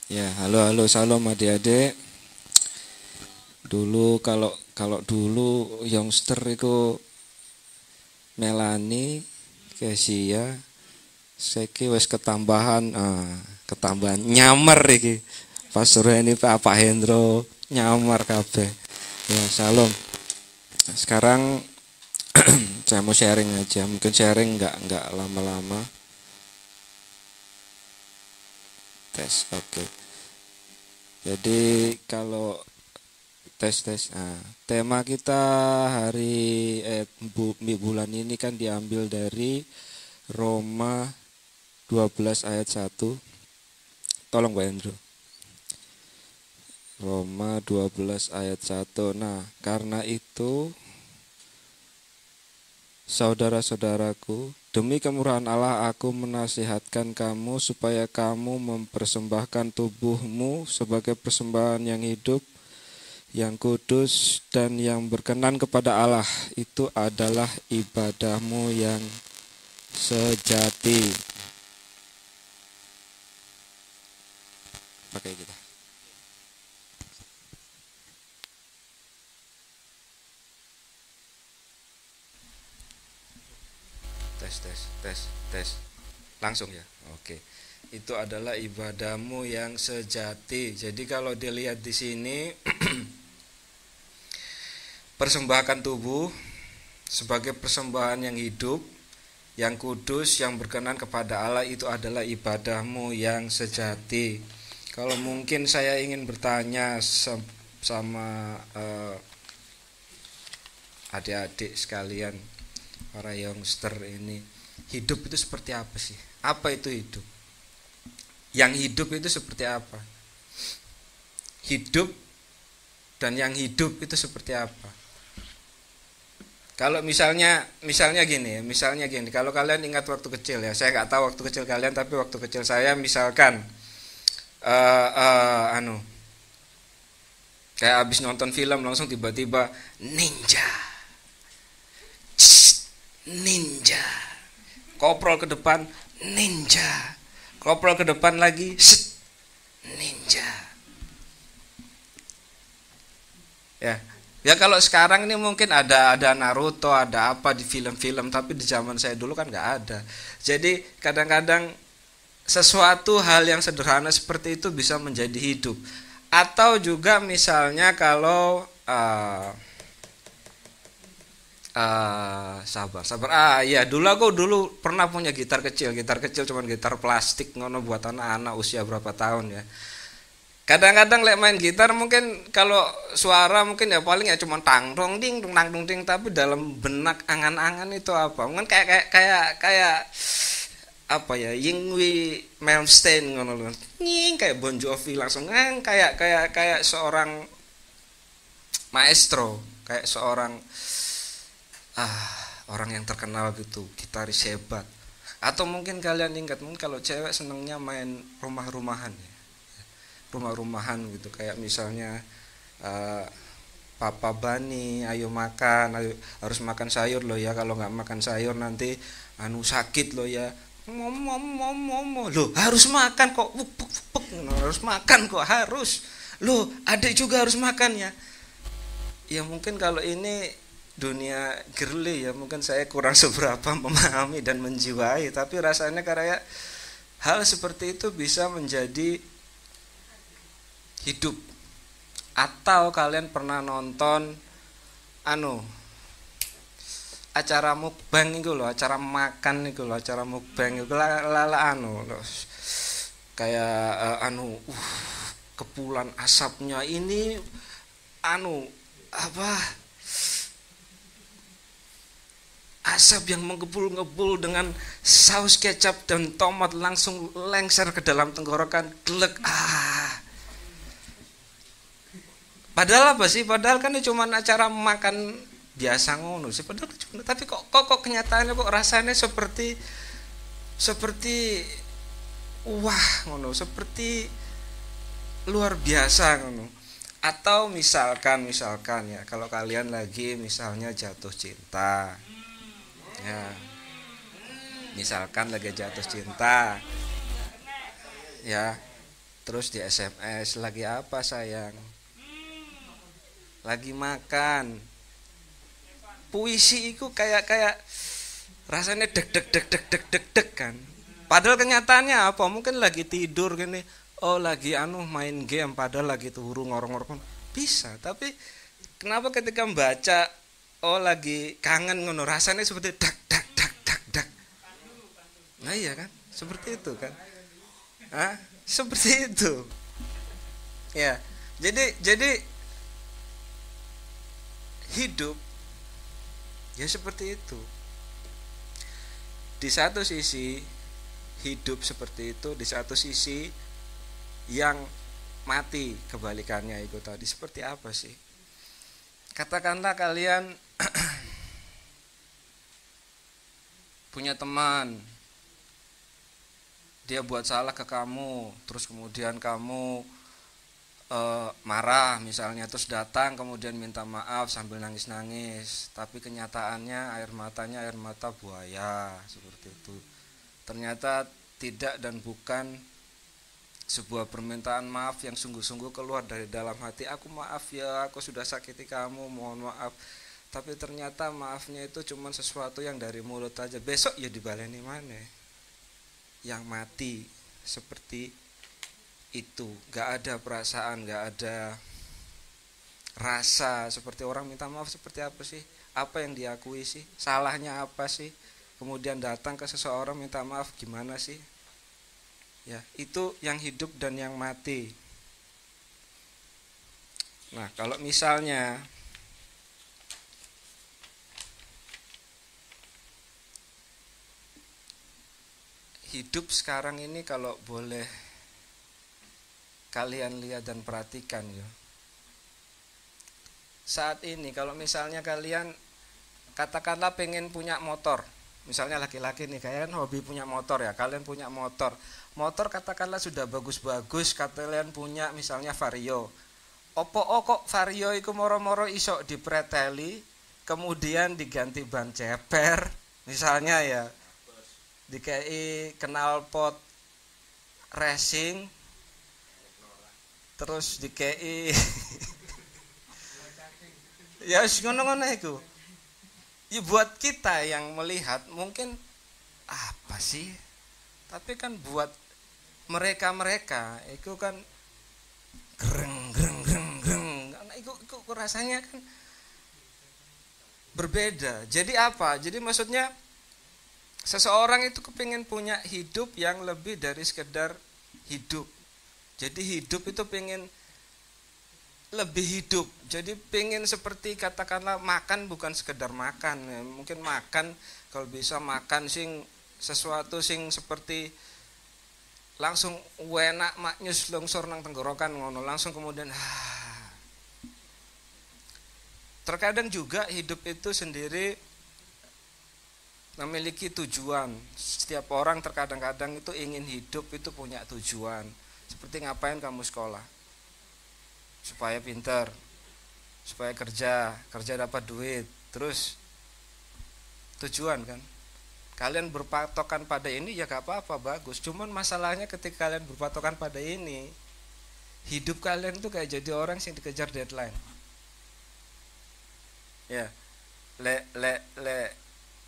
Ya, halo salam adik-adik. Dulu kalau dulu youngster itu Melani, Kesia, saiki wis ketambahan nyamar iki. Pas sore ini Pak Hendro nyamar kabeh. Ya, salam. Sekarang saya mau sharing aja, mungkin sharing nggak lama-lama. Tes, oke. Jadi kalau tes. Nah, tema kita hari bulan ini kan diambil dari Roma 12 ayat 1. Tolong Pak Hendro. Roma 12 ayat 1. Nah, karena itu saudara-saudaraku, demi kemurahan Allah aku menasihatkan kamu supaya kamu mempersembahkan tubuhmu sebagai persembahan yang hidup, yang kudus dan yang berkenan kepada Allah. Itu adalah ibadahmu yang sejati. Pakai kita. Tes. Langsung ya. Oke. Itu adalah ibadahmu yang sejati. Jadi kalau dilihat di sini persembahkan tubuh sebagai persembahan yang hidup, yang kudus, yang berkenan kepada Allah, itu adalah ibadahmu yang sejati. Kalau mungkin saya ingin bertanya sama adik-adik sekalian, para youngster ini, hidup itu seperti apa sih? Apa itu hidup? Yang hidup itu seperti apa? Hidup dan yang hidup itu seperti apa? Kalau misalnya gini, kalau kalian ingat waktu kecil ya, saya nggak tahu waktu kecil kalian, tapi waktu kecil saya misalkan, kayak abis nonton film langsung tiba-tiba ninja, ninja, koprol ke depan, ninja, koprol ke depan lagi, ninja, ya. Ya kalau sekarang ini mungkin ada Naruto, ada apa di film-film, tapi di zaman saya dulu kan nggak ada. Jadi kadang-kadang sesuatu hal yang sederhana seperti itu bisa menjadi hidup. Atau juga misalnya kalau sabar. Iya, aku dulu pernah punya gitar kecil cuman gitar plastik ngono buat anak-anak usia berapa tahun ya. Kadang-kadang lek main gitar mungkin kalau suara mungkin ya paling ya cuma tang dong ding, tapi dalam benak angan-angan itu apa? Mungkin kayak apa ya, Yingwi Malmsteen ngono lho. Nying kayak Bon Jovi langsung kayak seorang maestro, kayak seorang orang yang terkenal gitu, gitaris hebat. Atau mungkin kalian ingat, mungkin kalau cewek senengnya main rumah-rumahan ya. Rumah-rumahan gitu, kayak misalnya Papa Bani, ayo makan, ayo, harus makan sayur loh ya, kalau nggak makan sayur nanti sakit loh ya. Loh harus makan kok, harus makan kok, harus loh, adik juga harus makan ya. Ya mungkin kalau ini dunia girly ya, mungkin saya kurang seberapa memahami dan menjiwai, tapi rasanya kayak hal seperti itu bisa menjadi hidup. Atau kalian pernah nonton acara mukbang itu loh, acara makan itu loh, acara mukbang itu kayak kepulan asapnya ini asap yang mengepul-ngepul dengan saus kecap dan tomat langsung lengser ke dalam tenggorokan, glek. Padahal apa sih? Padahal kan itu cuma acara makan biasa ngono sih. Padahal cuma, tapi kok kenyataannya kok rasanya seperti wah ngono, seperti luar biasa ngono. Atau misalkan ya, kalau kalian lagi misalnya jatuh cinta. Ya. Misalkan lagi jatuh cinta. Ya. Terus di SMS, lagi apa sayang? Lagi makan. Puisi itu kayak kayak rasanya deg deg deg deg deg deg deg kan. Padahal kenyataannya apa? Mungkin lagi tidur gini. Oh lagi main game, padahal lagi turu ngorong-ngorong. Bisa, tapi kenapa ketika membaca oh lagi kangen ngono rasanya seperti dak dak dak dak dak. Nah iya kan? Seperti itu kan? Hah? Seperti itu. Ya. Jadi hidup ya seperti itu. Di satu sisi hidup seperti itu, di satu sisi yang mati kebalikannya itu tadi seperti apa sih? Katakanlah kalian punya teman, dia buat salah ke kamu, terus kemudian kamu marah misalnya, terus datang kemudian minta maaf sambil nangis-nangis, tapi kenyataannya air matanya air mata buaya seperti itu. Ternyata tidak dan bukan sebuah permintaan maaf yang sungguh-sungguh keluar dari dalam hati. Aku maaf ya, aku sudah sakiti kamu, mohon maaf. Tapi ternyata maafnya itu cuma sesuatu yang dari mulut aja. Besok ya dibaleni mana? Yang mati seperti itu, gak ada perasaan, gak ada rasa. Seperti orang minta maaf seperti apa sih? Apa yang diakui sih? Salahnya apa sih? Kemudian datang ke seseorang minta maaf, gimana sih? Ya, itu yang hidup dan yang mati. Nah, kalau misalnya hidup sekarang ini kalau boleh kalian lihat dan perhatikan ya. Saat ini kalau misalnya kalian katakanlah pengen punya motor. Misalnya laki-laki nih, kalian hobi punya motor ya, kalian punya motor. Motor katakanlah sudah bagus-bagus, kalian punya misalnya Vario. Opo kok Vario iku moro-moro iso dipreteli, kemudian diganti ban ceper, misalnya ya. Dikai knalpot racing, terus dikai ya ngono-ngono iku. Ya buat kita yang melihat mungkin apa sih? Tapi kan buat mereka itu kan greng greng greng greng. Karena itu rasanya kan berbeda. Jadi apa? Jadi maksudnya seseorang itu kepingin punya hidup yang lebih dari sekedar hidup. Jadi hidup itu pengen lebih hidup. Jadi pengen seperti katakanlah makan bukan sekedar makan ya. Mungkin makan kalau bisa makan sing sesuatu sing seperti langsung enak maknyus longsor nang tenggorokan ngono langsung kemudian Terkadang juga hidup itu sendiri memiliki tujuan. Setiap orang terkadang-kadang itu ingin hidup itu punya tujuan. Seperti ngapain kamu sekolah? Supaya pintar, supaya kerja dapat duit, terus tujuan kan. Kalian berpatokan pada ini ya gak apa-apa, bagus. Cuman masalahnya ketika kalian berpatokan pada ini, hidup kalian tuh kayak jadi orang yang dikejar deadline. Ya, le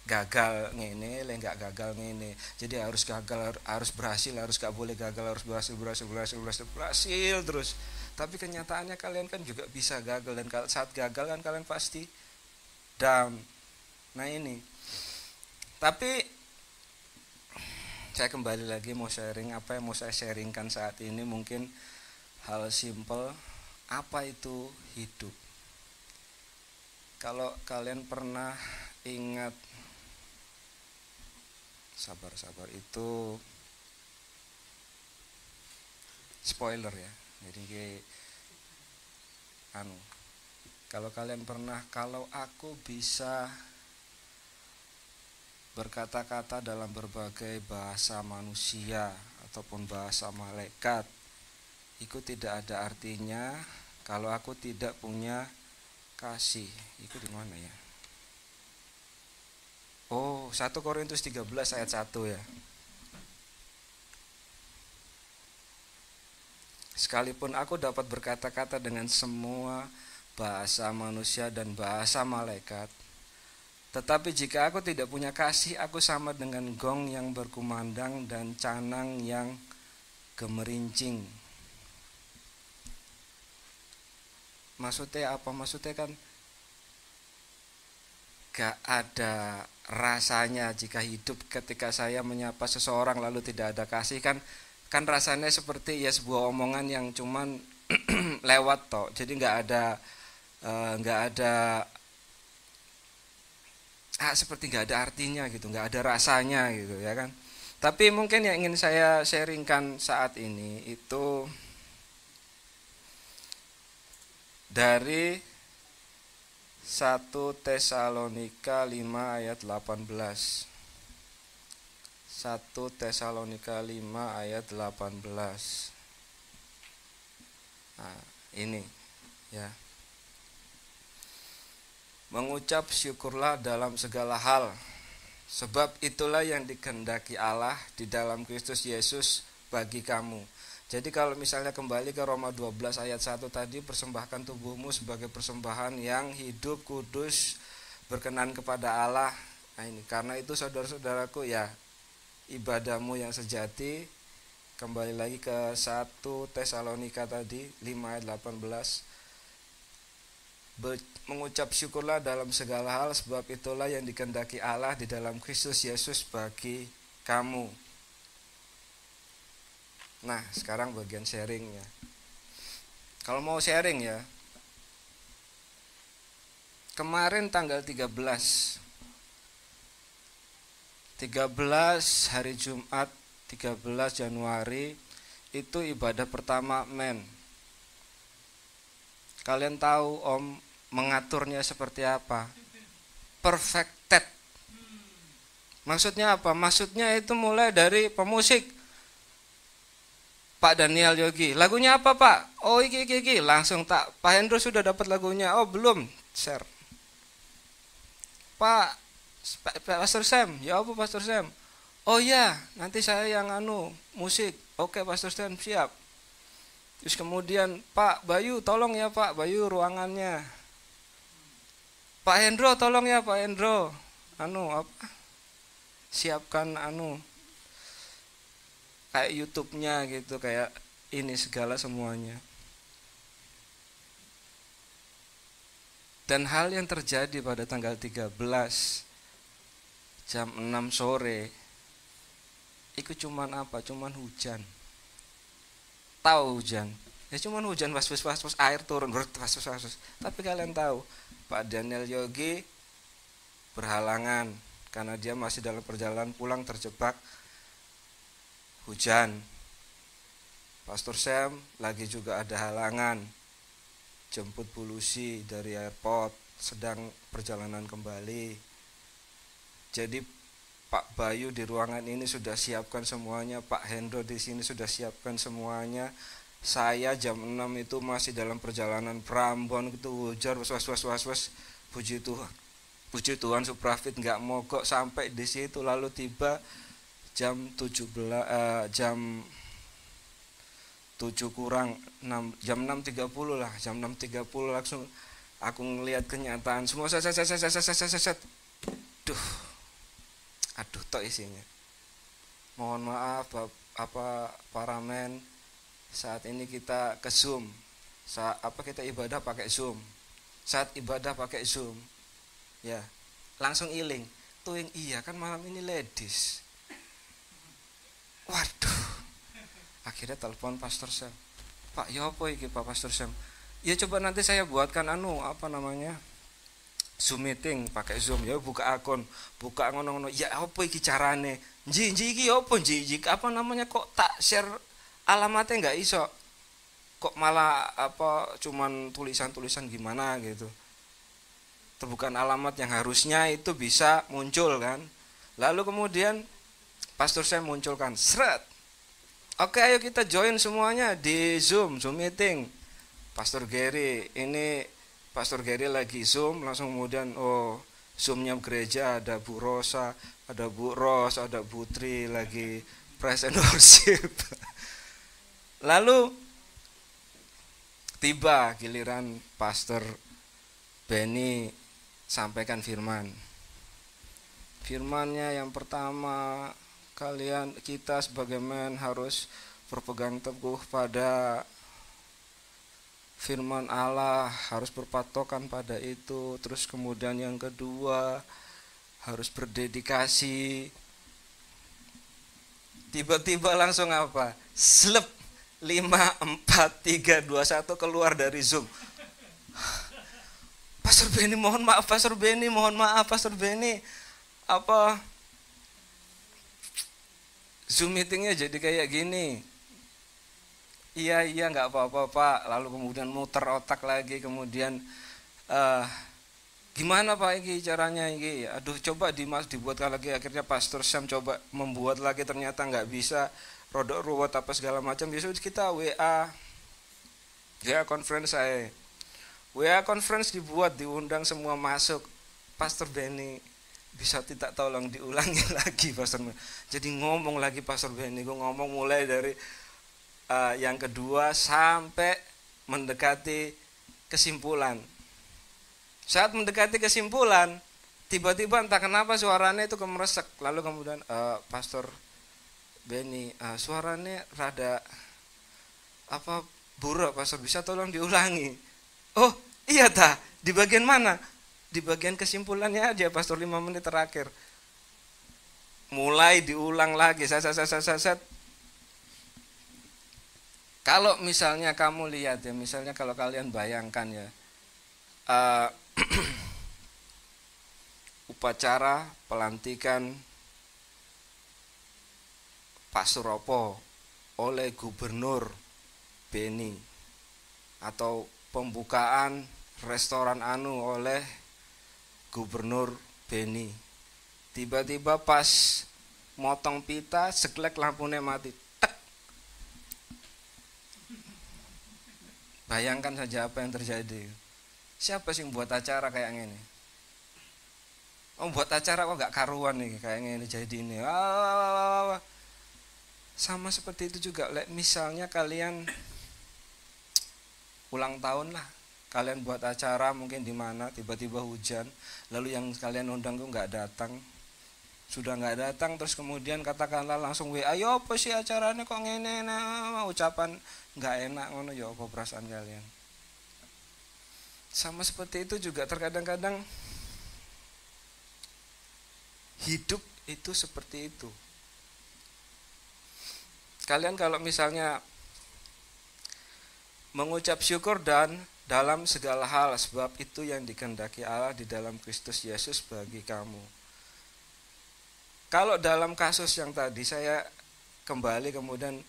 gagal ngene, le nggak gagal ngene. Jadi harus gagal, harus berhasil, harus gak boleh gagal, harus berhasil terus. Tapi kenyataannya kalian kan juga bisa gagal, dan saat gagal kan kalian pasti down. Nah ini. Tapi saya kembali lagi mau sharing apa yang mau saya sharingkan saat ini, mungkin hal simple. Apa itu hidup? Kalau kalian pernah ingat, sabar itu spoiler ya. Jadi kalau kalian pernah, kalau aku bisa berkata-kata dalam berbagai bahasa manusia ataupun bahasa malaikat, itu tidak ada artinya kalau aku tidak punya kasih. Itu di mana ya? Oh, 1 Korintus 13 ayat 1 ya. Sekalipun aku dapat berkata-kata dengan semua bahasa manusia dan bahasa malaikat, tetapi jika aku tidak punya kasih, aku sama dengan gong yang berkumandang dan canang yang gemerincing. Maksudnya apa? Maksudnya kan gak ada rasanya jika hidup ketika saya menyapa seseorang lalu tidak ada kasih, kan rasanya seperti ya sebuah omongan yang cuman lewat toh. Jadi nggak ada seperti nggak ada artinya gitu, nggak ada rasanya gitu ya kan. Tapi mungkin yang ingin saya sharingkan saat ini itu dari 1 Tesalonika 5 ayat 18. 1 Tesalonika 5 ayat 18. Nah, ini ya. Mengucap syukurlah dalam segala hal, sebab itulah yang dikehendaki Allah di dalam Kristus Yesus bagi kamu. Jadi kalau misalnya kembali ke Roma 12 ayat 1 tadi, persembahkan tubuhmu sebagai persembahan yang hidup, kudus, berkenan kepada Allah. Nah ini, karena itu saudara-saudaraku ya, ibadahmu yang sejati. Kembali lagi ke 1 Tesalonika tadi 5 ayat 18. Mengucap syukurlah dalam segala hal, sebab itulah yang dikehendaki Allah di dalam Kristus Yesus bagi kamu. Nah sekarang bagian sharingnya. Kalau mau sharing ya, kemarin tanggal 13 hari Jumat 13 Januari itu ibadah pertama men. Kalian tahu Om mengaturnya seperti apa? Perfected. Maksudnya apa? Maksudnya itu mulai dari pemusik Pak Daniel Yogi. Lagunya apa Pak? Oh iki. Langsung tak. Pak Hendro sudah dapat lagunya. Oh belum. Share. Pak Pastor Sam. Ya apa Pastor Sam? Oh ya, nanti saya yang musik. Oke Pastor Sam siap. Terus kemudian Pak Bayu tolong ya Pak Bayu ruangannya. Pak Hendro tolong ya Pak Hendro. Siapkan kayak YouTube-nya gitu, kayak ini segala semuanya. Dan hal yang terjadi pada tanggal 13 jam 6 sore itu cuman apa? Cuman hujan. Tahu hujan? Ya cuman hujan, was air turun, was. Tapi kalian tahu, Pak Daniel Yogi berhalangan karena dia masih dalam perjalanan pulang terjebak hujan. Pastor Sam lagi juga ada halangan, jemput Bu Lucy dari airport, sedang perjalanan kembali. Jadi Pak Bayu di ruangan ini sudah siapkan semuanya, Pak Hendro di sini sudah siapkan semuanya. Saya jam 6 itu masih dalam perjalanan Prambon gitu, hujan was. Puji Tuhan Suprafit nggak mogok sampai di situ, lalu tiba jam 7 kurang 6, jam 6.30 lah, jam 6.30 langsung aku ngelihat kenyataan semua set. Aduh tok isinya. Mohon maaf para men, saat ini kita ke Zoom. Kita ibadah pakai Zoom. Saat ibadah pakai Zoom. Ya, langsung iling. Tuh yang iya kan malam ini ladies. Waduh. Akhirnya telepon Pastor Sam. Pak, ya apa iki Pak Pastor Sam? Ya coba nanti saya buatkan Zoom meeting pakai Zoom. Ya buka akun, buka ngono-ngono. Ya apa iki carane? Nji iki apa nji? Kok tak share alamatnya enggak iso. Kok malah cuman tulisan-tulisan gimana gitu. Bukan alamat yang harusnya itu bisa muncul kan. Lalu kemudian Pastor Sam munculkan seret. Oke, ayo kita join semuanya di Zoom meeting. Pastor Gary lagi Zoom, langsung kemudian Zoom-nya gereja, ada Bu Rosa, ada Bu Ros, ada Bu Tri lagi praise and worship. Lalu Tiba giliran Pastor Benny sampaikan firman. Firmannya yang pertama, kita sebagai men harus berpegang teguh pada firman Allah, harus berpatokan pada itu. Terus kemudian yang kedua, harus berdedikasi. Tiba-tiba langsung apa? Slep 5, 4, 3, 2, 1 keluar dari Zoom. Pastor Benny mohon maaf, Pastor Benny mohon maaf, Pastor Benny. Apa? Zoom meetingnya jadi kayak gini. Iya nggak apa-apa Pak. Lalu kemudian muter otak lagi, kemudian gimana Pak ini caranya ini? Aduh coba dibuat lagi. Akhirnya Pastor Sam coba membuat lagi, ternyata nggak bisa, rodok ruwet apa segala macam. Biasanya kita WA conference saya. WA conference dibuat, diundang semua masuk. Pastor Benny bisa tidak tolong diulangi lagi Pastor. Jadi ngomong lagi Pastor Benny, gue ngomong mulai dari yang kedua sampai mendekati kesimpulan. Saat mendekati kesimpulan, tiba-tiba entah kenapa suaranya itu kemeresek. Lalu kemudian Pastor Benny, suaranya rada apa buruk Pastor, bisa tolong diulangi. Oh iya di bagian mana? Di bagian kesimpulannya aja Pastor, 5 menit terakhir. Mulai diulang lagi, set. Kalau misalnya kamu lihat ya, misalnya kalau kalian bayangkan ya, upacara pelantikan Pak Suropo oleh Gubernur Benny, atau pembukaan restoran Anu oleh Gubernur Benny, tiba-tiba pas motong pita, seglek lampunya mati. Bayangkan saja apa yang terjadi. Siapa sih yang buat acara kayak gini? Oh buat acara kok gak karuan nih kayak gini jadi ini. Sama seperti itu juga. Misalnya kalian ulang tahun lah, kalian buat acara mungkin di mana, tiba-tiba hujan, lalu yang kalian undang tuh nggak datang, sudah nggak datang, terus kemudian katakanlah langsung WA, ayo apa sih acaranya kok ngene, ucapan nggak enak ngono, ya apa perasaan kalian? Sama seperti itu juga terkadang-kadang hidup itu seperti itu. Kalian kalau misalnya mengucap syukur dan dalam segala hal, sebab itu yang dikehendaki Allah di dalam Kristus Yesus bagi kamu. Kalau dalam kasus yang tadi saya kembali kemudian,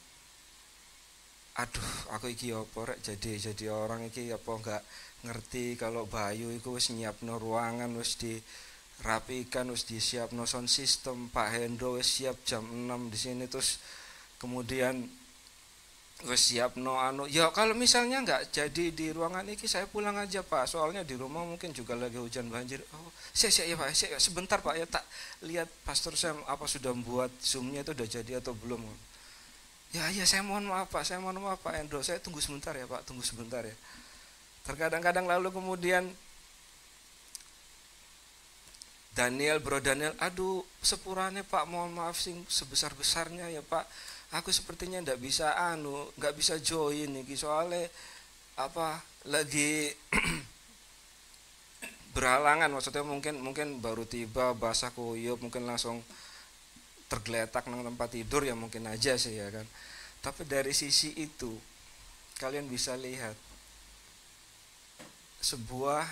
aduh aku iki apa rek jadi orang iki apa enggak ngerti kalau Bayu iku wis nyiapno ruangan, wis dirapikan, wis disiapno sound system, Pak Hendro wis siap jam 6 di sini, terus kemudian wis siapno anu. Ya kalau misalnya enggak jadi di ruangan iki saya pulang aja Pak, soalnya di rumah mungkin juga lagi hujan banjir. Oh, siap ya Pak, sebentar Pak ya, tak lihat Pastor Sam apa sudah membuat Zoom-nya itu udah jadi atau belum. Ya saya mohon maaf Pak, Hendro, saya tunggu sebentar ya Pak, tunggu sebentar ya. Terkadang-kadang lalu kemudian Bro Daniel, aduh sepurane Pak, mohon maaf sing sebesar-besarnya ya Pak, aku sepertinya nggak bisa join nih soalnya apa lagi berhalangan, maksudnya mungkin baru tiba basah kuyup, mungkin langsung tergeletak nang tempat tidur ya mungkin aja sih ya kan. Tapi dari sisi itu kalian bisa lihat sebuah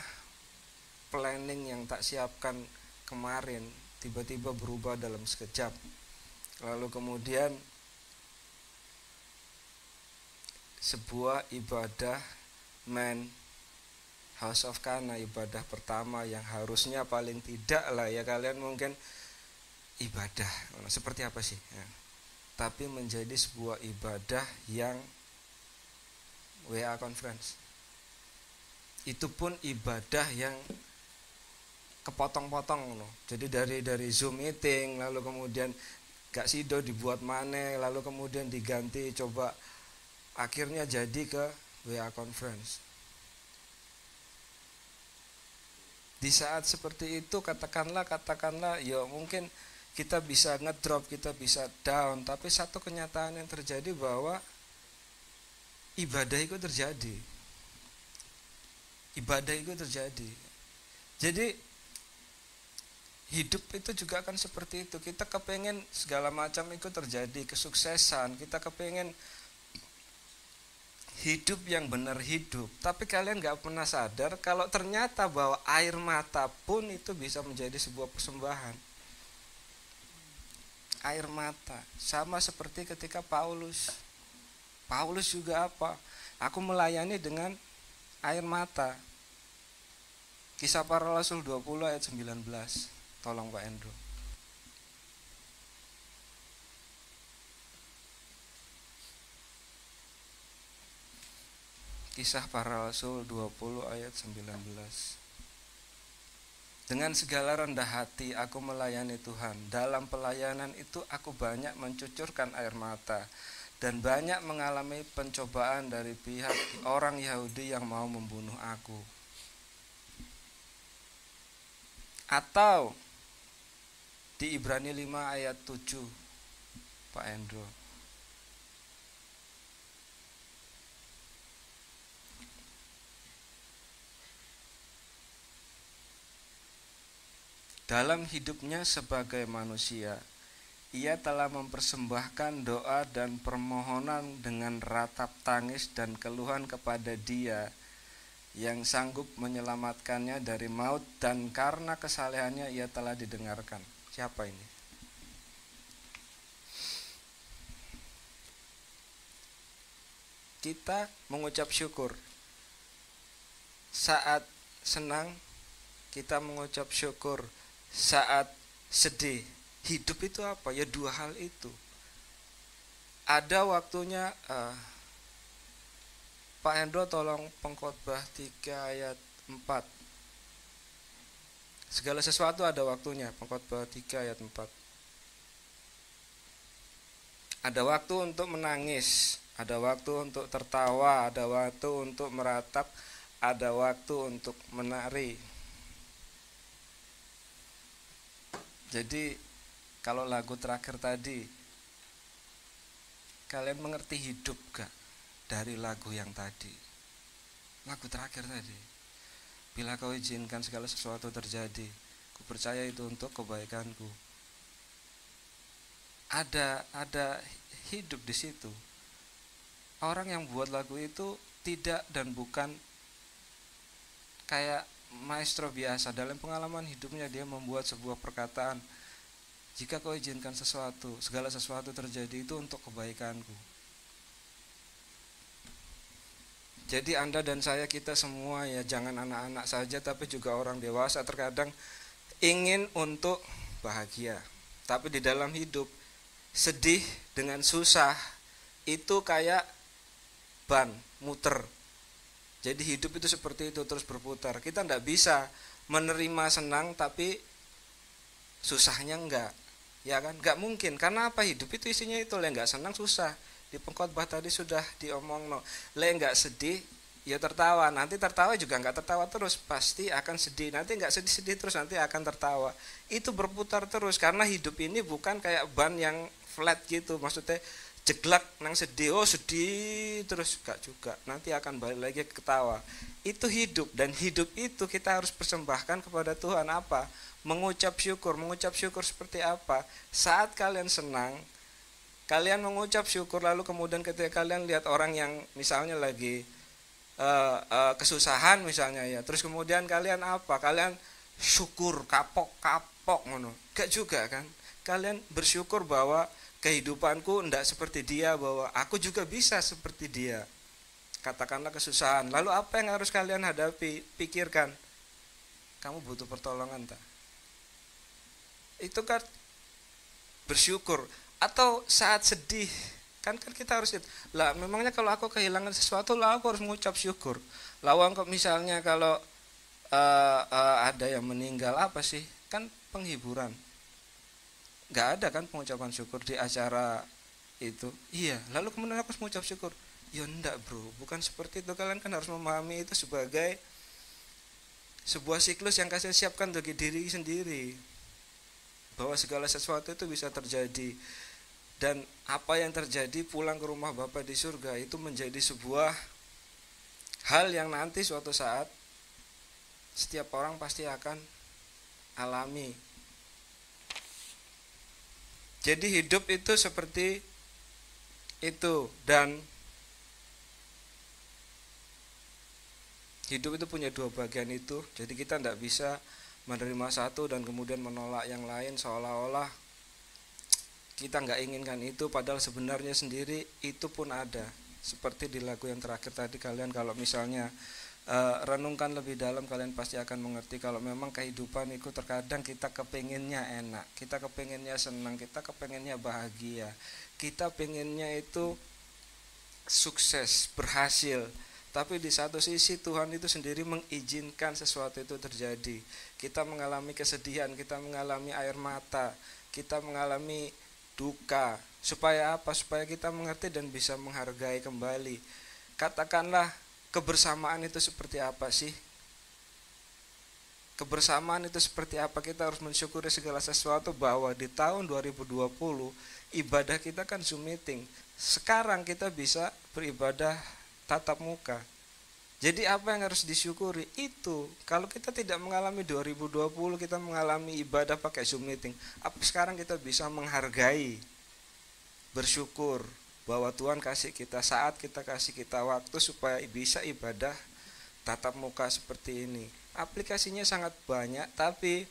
planning yang tak siapkan kemarin tiba-tiba berubah dalam sekejap. Lalu kemudian sebuah ibadah House of Kana, ibadah pertama yang harusnya paling tidak lah ya kalian mungkin ibadah seperti apa sih ya, tapi menjadi sebuah ibadah yang WA conference. Itu pun ibadah yang kepotong-potong loh. Jadi dari Zoom meeting, lalu kemudian gak sido dibuat maneh, lalu kemudian diganti, coba akhirnya jadi ke WA conference. Di saat seperti itu katakanlah ya mungkin kita bisa ngedrop, kita bisa down, tapi satu kenyataan yang terjadi bahwa ibadah itu terjadi. Ibadah itu terjadi. Jadi hidup itu juga akan seperti itu. Kita kepengen segala macam itu terjadi, kesuksesan, kita kepengen hidup yang benar hidup. Tapi kalian gak pernah sadar kalau ternyata bahwa air mata pun itu bisa menjadi sebuah persembahan. Air mata sama seperti ketika Paulus juga apa? Aku melayani dengan air mata. Kisah Para Rasul 20 ayat 19. Tolong Pak Endro. Kisah Para Rasul 20 ayat 19. Dengan segala rendah hati aku melayani Tuhan. Dalam pelayanan itu aku banyak mencucurkan air mata dan banyak mengalami pencobaan dari pihak orang Yahudi yang mau membunuh aku. Atau di Ibrani 5 ayat 7, Pak Endro. Dalam hidupnya sebagai manusia, ia telah mempersembahkan doa dan permohonan dengan ratap tangis dan keluhan kepada Dia yang sanggup menyelamatkannya dari maut, dan karena kesalehannya ia telah didengarkan. Siapa ini? Kita mengucap syukur. Saat senang kita mengucap syukur. Saat sedih, hidup itu apa? Ya dua hal itu. Ada waktunya Pak Hendro tolong Pengkhotbah 3 ayat 4. Segala sesuatu ada waktunya. Pengkhotbah 3 ayat 4. Ada waktu untuk menangis, ada waktu untuk tertawa, ada waktu untuk meratap, ada waktu untuk menari. Jadi kalau lagu terakhir tadi, kalian mengerti hidup gak dari lagu yang tadi? Lagu terakhir tadi, bila kau izinkan segala sesuatu terjadi, ku percaya itu untuk kebaikanku. Ada hidup di situ. Orang yang buat lagu itu tidak dan bukan kayak maestro biasa. Dalam pengalaman hidupnya dia membuat sebuah perkataan, jika kau izinkan sesuatu, segala sesuatu terjadi itu untuk kebaikanku. Jadi Anda dan saya, kita semua ya, jangan anak-anak saja tapi juga orang dewasa terkadang ingin untuk bahagia. Tapi di dalam hidup, sedih dengan susah itu kayak ban muter. Jadi hidup itu seperti itu, terus berputar. Kita tidak bisa menerima senang tapi susahnya enggak. Ya kan? Enggak mungkin. Karena apa? Hidup itu isinya itu, le enggak senang susah. Di pengkhotbah tadi sudah diomong, no. Le enggak sedih ya tertawa. Nanti tertawa juga enggak tertawa terus, pasti akan sedih. Nanti enggak sedih-sedih terus, nanti akan tertawa. Itu berputar terus karena hidup ini bukan kayak ban yang flat gitu. Maksudnya jeglak nang sedih, oh sedih terus, enggak juga. Nanti akan balik lagi ke ketawa. Itu hidup, dan hidup itu kita harus persembahkan kepada Tuhan. Apa? Mengucap syukur. Mengucap syukur seperti apa? Saat kalian senang, kalian mengucap syukur, lalu kemudian ketika kalian lihat orang yang misalnya lagi kesusahan misalnya ya, terus kemudian kalian apa? Kalian syukur kapok ngono. Gak juga kan? Kalian bersyukur bahwa kehidupanku ndak seperti dia, bahwa aku juga bisa seperti dia. Katakanlah kesusahan. Lalu apa yang harus kalian hadapi? Pikirkan. Kamu butuh pertolongan tak? Itu kan bersyukur. Atau saat sedih, kan kita harus lah, memangnya kalau aku kehilangan sesuatu lah aku harus mengucap syukur. Lawang kok misalnya kalau ada yang meninggal, apa sih? Kan penghiburan. Gak ada kan pengucapan syukur di acara itu. Iya, lalu kemudian aku harus mengucap syukur. Ya enggak bro, bukan seperti itu. Kalian kan harus memahami itu sebagai sebuah siklus yang kalian siapkan bagi diri sendiri, bahwa segala sesuatu itu bisa terjadi. Dan apa yang terjadi pulang ke rumah Bapa di surga itu menjadi sebuah hal yang nanti suatu saat setiap orang pasti akan alami. Jadi hidup itu seperti itu, dan hidup itu punya dua bagian itu. Jadi kita tidak bisa menerima satu dan kemudian menolak yang lain, seolah-olah kita nggak inginkan itu, padahal sebenarnya sendiri itu pun ada. Seperti di lagu yang terakhir tadi, kalian kalau misalnya renungkan lebih dalam, kalian pasti akan mengerti kalau memang kehidupan itu terkadang kita kepengennya enak, kita kepengennya senang, kita kepengennya bahagia, kita pengennya itu sukses, berhasil. Tapi di satu sisi Tuhan itu sendiri mengizinkan sesuatu itu terjadi. Kita mengalami kesedihan, kita mengalami air mata, kita mengalami duka. Supaya apa? Supaya kita mengerti dan bisa menghargai kembali. Katakanlah kebersamaan itu seperti apa sih? Kebersamaan itu seperti apa? Kita harus mensyukuri segala sesuatu, bahwa di tahun 2020 ibadah kita kan Zoom meeting. Sekarang kita bisa beribadah tatap muka. Jadi apa yang harus disyukuri itu? Kalau kita tidak mengalami 2020, kita mengalami ibadah pakai Zoom meeting, apa sekarang kita bisa menghargai, bersyukur bahwa Tuhan kasih kita saat, kita kasih kita waktu supaya bisa ibadah tatap muka seperti ini. Aplikasinya sangat banyak, tapi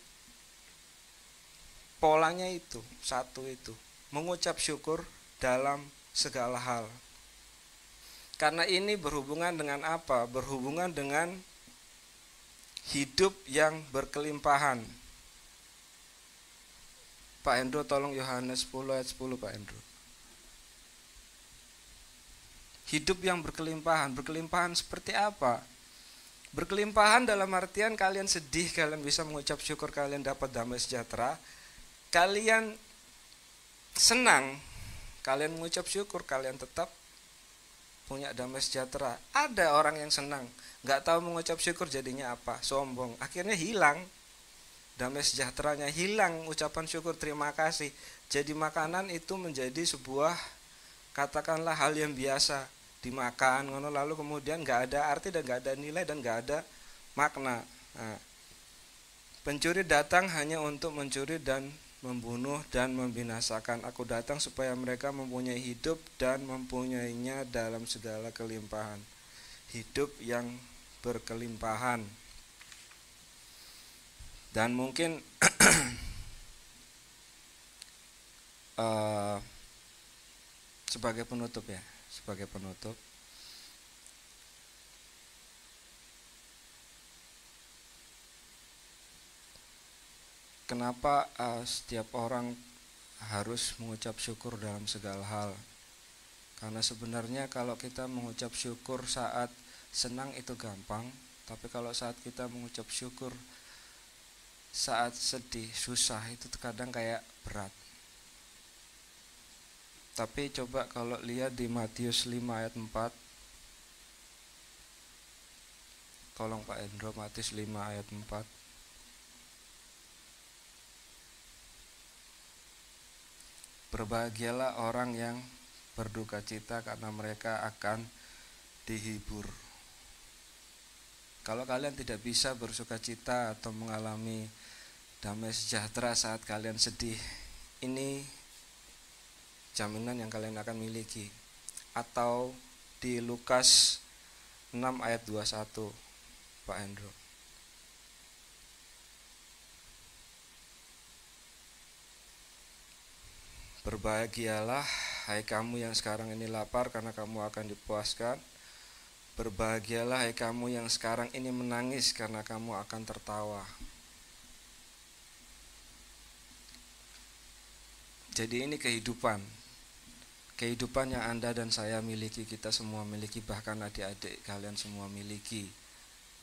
polanya itu satu, itu mengucap syukur dalam segala hal. Karena ini berhubungan dengan apa? Berhubungan dengan hidup yang berkelimpahan. Pak Hendro tolong Yohanes 10 ayat 10 Pak Hendro. Hidup yang berkelimpahan. Berkelimpahan seperti apa? Berkelimpahan dalam artian kalian sedih, kalian bisa mengucap syukur, kalian dapat damai sejahtera. Kalian senang, kalian mengucap syukur, kalian tetap punya damai sejahtera. Ada orang yang senang, gak tahu mengucap syukur, jadinya apa? Sombong. Akhirnya hilang damai sejahteranya, hilang ucapan syukur, terima kasih. Jadi makanan itu menjadi sebuah, katakanlah hal yang biasa dimakan, lalu kemudian gak ada arti dan gak ada nilai dan gak ada makna. Nah, pencuri datang hanya untuk mencuri dan membunuh dan membinasakan. Aku datang supaya mereka mempunyai hidup dan mempunyainya dalam segala kelimpahan. Hidup yang berkelimpahan. Dan mungkin sebagai penutup, kenapa setiap orang harus mengucap syukur dalam segala hal? Karena sebenarnya kalau kita mengucap syukur saat senang itu gampang, tapi kalau saat kita mengucap syukur saat sedih, susah, itu terkadang kayak berat. Tapi coba kalau lihat di Matius 5 ayat 4. Tolong Pak Hendro, Matius 5 ayat 4. Berbahagialah orang yang berduka cita karena mereka akan dihibur. Kalau kalian tidak bisa bersuka cita atau mengalami damai sejahtera saat kalian sedih, ini jaminan yang kalian akan miliki. Atau di Lukas 6 ayat 21 Pak Hendro. Berbahagialah hai kamu yang sekarang ini lapar, karena kamu akan dipuaskan. Berbahagialah hai kamu yang sekarang ini menangis, karena kamu akan tertawa. Jadi ini kehidupan yang Anda dan saya miliki, kita semua miliki, bahkan adik-adik kalian semua miliki.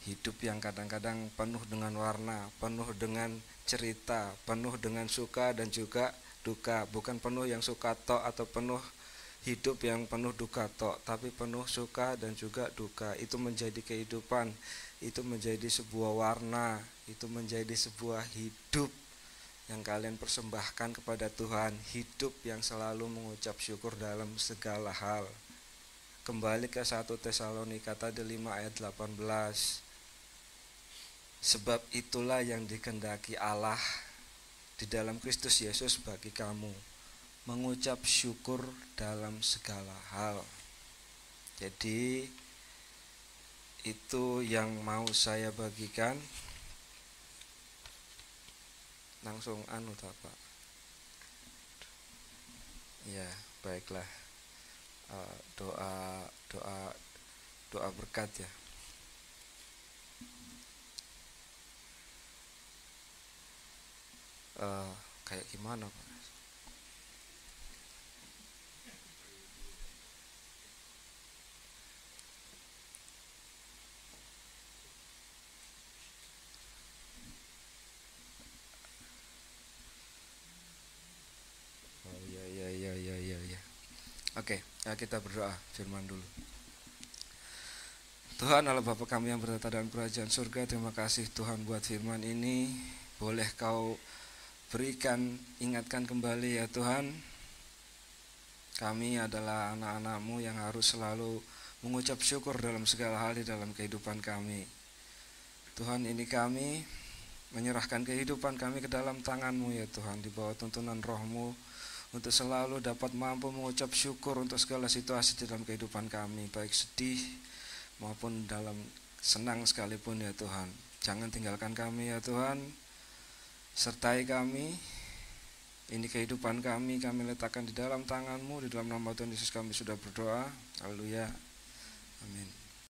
Hidup yang kadang-kadang penuh dengan warna, penuh dengan cerita, penuh dengan suka dan juga duka. Bukan penuh yang suka tok atau penuh hidup yang penuh duka tok, tapi penuh suka dan juga duka. Itu menjadi kehidupan, itu menjadi sebuah warna, itu menjadi sebuah hidup yang kalian persembahkan kepada Tuhan, hidup yang selalu mengucap syukur dalam segala hal. Kembali ke 1 Tesalonika tadi 5 ayat 18. Sebab itulah yang dikehendaki Allah di dalam Kristus Yesus bagi kamu, mengucap syukur dalam segala hal. Jadi itu yang mau saya bagikan. Langsung Pak. Ya, baiklah. Doa berkat ya. Kayak gimana Pak? Oh ya. Oke, ya kita berdoa firman dulu. Tuhan Allah Bapa kami yang bertata dalam kerajaan surga, terima kasih Tuhan buat firman ini. Boleh Kau berikan, ingatkan kembali ya Tuhan. Kami adalah anak-anak-Mu yang harus selalu mengucap syukur dalam segala hal di dalam kehidupan kami. Tuhan, ini kami menyerahkan kehidupan kami ke dalam tangan-Mu ya Tuhan, di bawah tuntunan Roh-Mu, untuk selalu dapat mampu mengucap syukur untuk segala situasi di dalam kehidupan kami, baik sedih maupun dalam senang sekalipun ya Tuhan. Jangan tinggalkan kami ya Tuhan, sertai kami. Ini kehidupan kami letakkan di dalam tangan-Mu, di dalam nama Tuhan Yesus kami sudah berdoa. Haleluya, amin.